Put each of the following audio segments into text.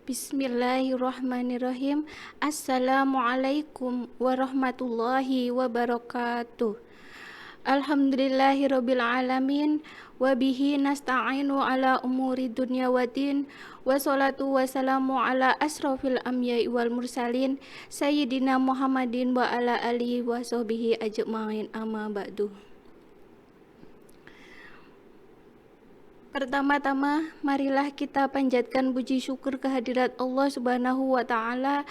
Bismillahirrahmanirrahim. Assalamualaikum warahmatullahi wabarakatuh. Alhamdulillahirabbil alamin wa bihi nasta'inu ala umuri dunya waddin. Wassalatu wassalamu ala asrofil anbiya'i wal mursalin sayyidina Muhammadin wa ala alihi wa sahbihi ajma'in, amma ba'du. Pertama-tama, marilah kita panjatkan puji syukur kehadirat Allah Subhanahu wa Ta'ala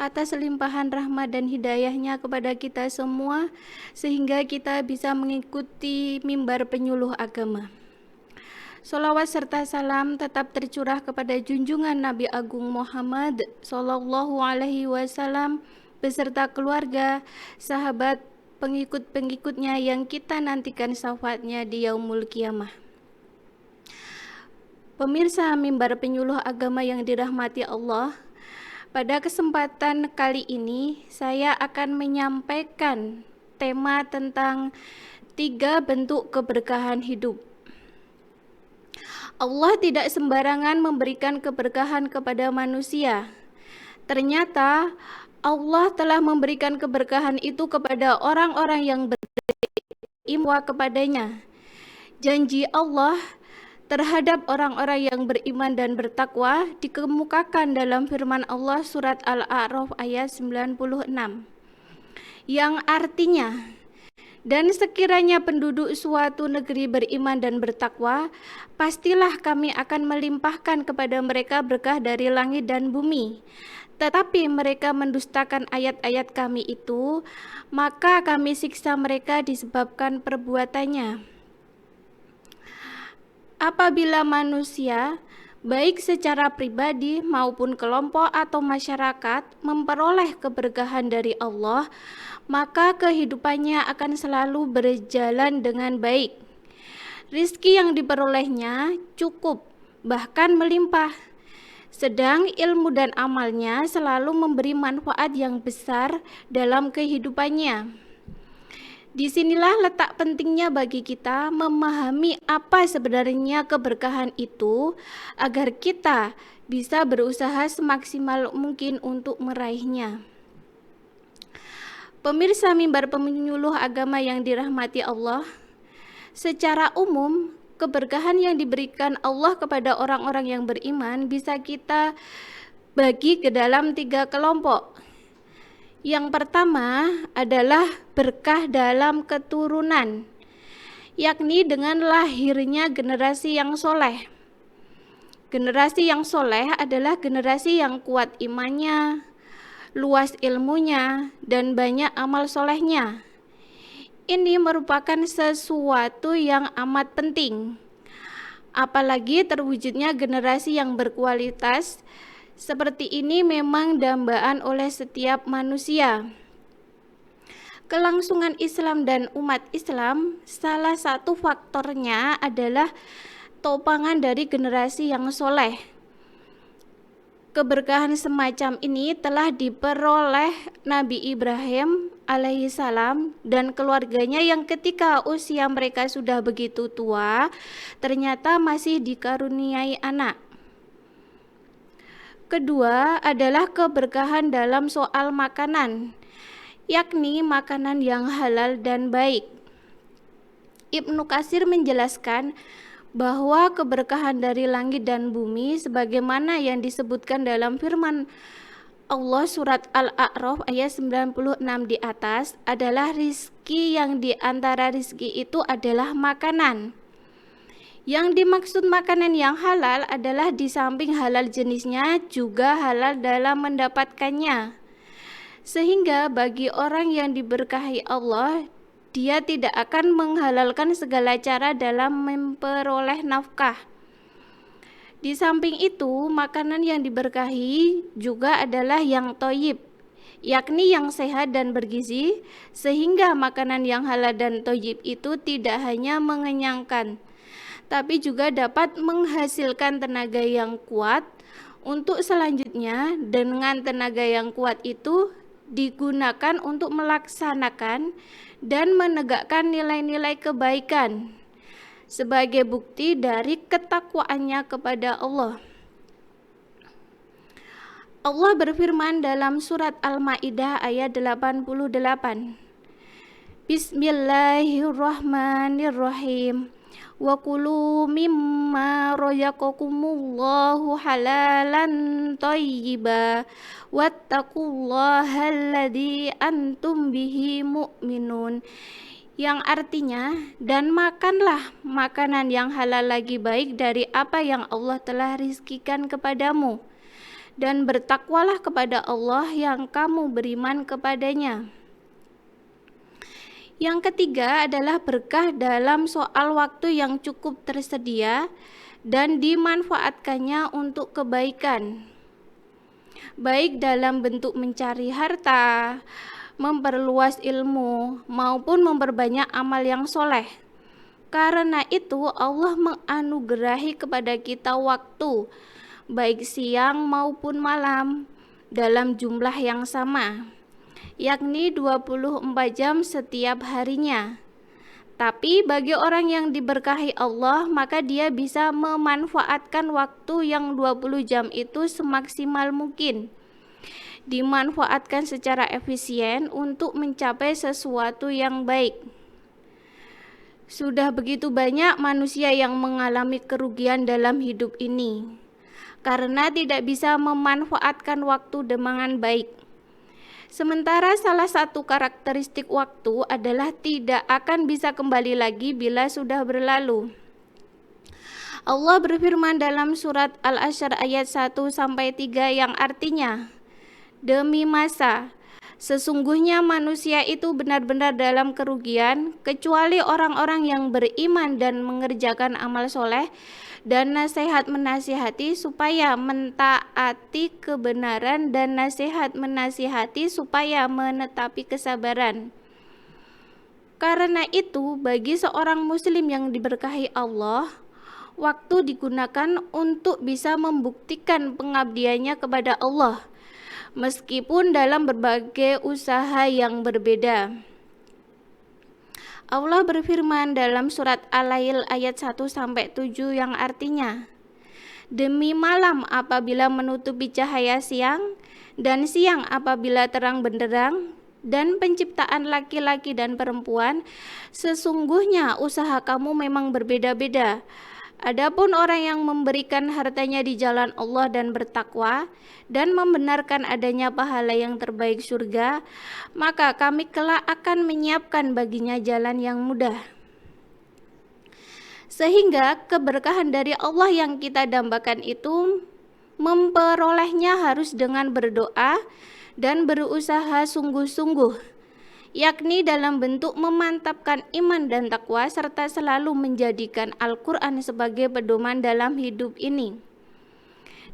atas limpahan rahmat dan hidayahnya kepada kita semua, sehingga kita bisa mengikuti mimbar penyuluh agama. Sholawat serta salam tetap tercurah kepada junjungan Nabi Agung Muhammad Sallallahu Alaihi Wasallam beserta keluarga, sahabat, pengikut-pengikutnya yang kita nantikan syafaatnya di yaumul kiamah. Pemirsa mimbar penyuluh agama yang dirahmati Allah, pada kesempatan kali ini saya akan menyampaikan tema tentang 3 bentuk keberkahan hidup. Allah tidak sembarangan memberikan keberkahan kepada manusia. Ternyata Allah telah memberikan keberkahan itu kepada orang-orang yang beriman kepadanya. Janji Allah terhadap orang-orang yang beriman dan bertakwa dikemukakan dalam firman Allah surat Al-A'raf ayat 96, yang artinya, dan sekiranya penduduk suatu negeri beriman dan bertakwa, pastilah kami akan melimpahkan kepada mereka berkah dari langit dan bumi. Tetapi mereka mendustakan ayat-ayat kami itu, maka kami siksa mereka disebabkan perbuatannya. Apabila manusia, baik secara pribadi maupun kelompok atau masyarakat, memperoleh keberkahan dari Allah, maka kehidupannya akan selalu berjalan dengan baik. Rizki yang diperolehnya cukup, bahkan melimpah. Sedang ilmu dan amalnya selalu memberi manfaat yang besar dalam kehidupannya. Disinilah letak pentingnya bagi kita memahami apa sebenarnya keberkahan itu, agar kita bisa berusaha semaksimal mungkin untuk meraihnya. Pemirsa mimbar penyuluh agama yang dirahmati Allah, secara umum keberkahan yang diberikan Allah kepada orang-orang yang beriman bisa kita bagi ke dalam 3 kelompok. Yang pertama adalah berkah dalam keturunan, yakni dengan lahirnya generasi yang soleh. Generasi yang soleh adalah generasi yang kuat imannya, luas ilmunya, dan banyak amal solehnya. Ini merupakan sesuatu yang amat penting, apalagi terwujudnya generasi yang berkualitas. Seperti ini memang dambaan oleh setiap manusia. Kelangsungan Islam dan umat Islam, salah satu faktornya adalah topangan dari generasi yang soleh. Keberkahan semacam ini telah diperoleh Nabi Ibrahim alaihissalam dan keluarganya yang ketika usia mereka sudah begitu tua, ternyata masih dikaruniai anak. Kedua adalah keberkahan dalam soal makanan, yakni makanan yang halal dan baik. Ibnu Katsir menjelaskan bahwa keberkahan dari langit dan bumi sebagaimana yang disebutkan dalam firman Allah surat Al-A'raf ayat 96 di atas adalah rizki, yang di antara rizki itu adalah makanan. Yang dimaksud makanan yang halal adalah di samping halal jenisnya juga halal dalam mendapatkannya. Sehingga bagi orang yang diberkahi Allah, dia tidak akan menghalalkan segala cara dalam memperoleh nafkah. Di samping itu, makanan yang diberkahi juga adalah yang thayyib, yakni yang sehat dan bergizi, sehingga makanan yang halal dan thayyib itu tidak hanya mengenyangkan, tapi juga dapat menghasilkan tenaga yang kuat untuk selanjutnya. Dengan tenaga yang kuat itu digunakan untuk melaksanakan dan menegakkan nilai-nilai kebaikan sebagai bukti dari ketakwaannya kepada Allah. Allah berfirman dalam surat Al-Maidah ayat 88. Bismillahirrahmanirrahim. Wa kulu mimma razaqakumullahu halalan thayyiba wattaqullaha alladzi antum bihi mu'minun. Yang artinya, dan makanlah makanan yang halal lagi baik dari apa yang Allah telah rizkikan kepadamu, dan bertakwalah kepada Allah yang kamu beriman kepadanya. Yang ketiga adalah berkah dalam soal waktu yang cukup tersedia dan dimanfaatkannya untuk kebaikan, baik dalam bentuk mencari harta, memperluas ilmu, maupun memperbanyak amal yang soleh. Karena itu Allah menganugerahi kepada kita waktu, baik siang maupun malam, dalam jumlah yang sama, yakni 24 jam setiap harinya. Tapi bagi orang yang diberkahi Allah, maka dia bisa memanfaatkan waktu yang 20 jam itu semaksimal mungkin, dimanfaatkan secara efisien untuk mencapai sesuatu yang baik. Sudah begitu banyak manusia yang mengalami kerugian dalam hidup ini karena tidak bisa memanfaatkan waktu dengan baik. Sementara salah satu karakteristik waktu adalah tidak akan bisa kembali lagi bila sudah berlalu. Allah berfirman dalam surat Al-Ashr ayat 1-3 yang artinya, demi masa, sesungguhnya manusia itu benar-benar dalam kerugian, kecuali orang-orang yang beriman dan mengerjakan amal soleh, dan nasihat menasihati supaya mentaati kebenaran, dan nasihat menasihati supaya menetapi kesabaran. Karena itu, bagi seorang muslim yang diberkahi Allah, waktu digunakan untuk bisa membuktikan pengabdiannya kepada Allah, meskipun dalam berbagai usaha yang berbeda. Allah berfirman dalam surat Al-Lail ayat 1-7 yang artinya, demi malam apabila menutupi cahaya siang, dan siang apabila terang benderang, dan penciptaan laki-laki dan perempuan, sesungguhnya usaha kamu memang berbeda-beda. Adapun orang yang memberikan hartanya di jalan Allah dan bertakwa dan membenarkan adanya pahala yang terbaik surga, maka kami kelak akan menyiapkan baginya jalan yang mudah. Sehingga keberkahan dari Allah yang kita dambakan itu memperolehnya harus dengan berdoa dan berusaha sungguh-sungguh, yakni dalam bentuk memantapkan iman dan takwa serta selalu menjadikan Al-Quran sebagai pedoman dalam hidup ini.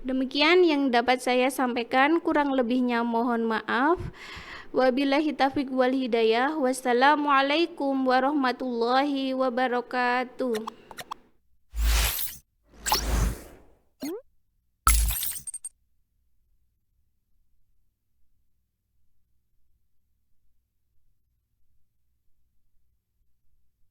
Demikian yang dapat saya sampaikan, kurang lebihnya mohon maaf. Wabillahi taufiq wal hidayah. Wassalamualaikum warahmatullahi wabarakatuh.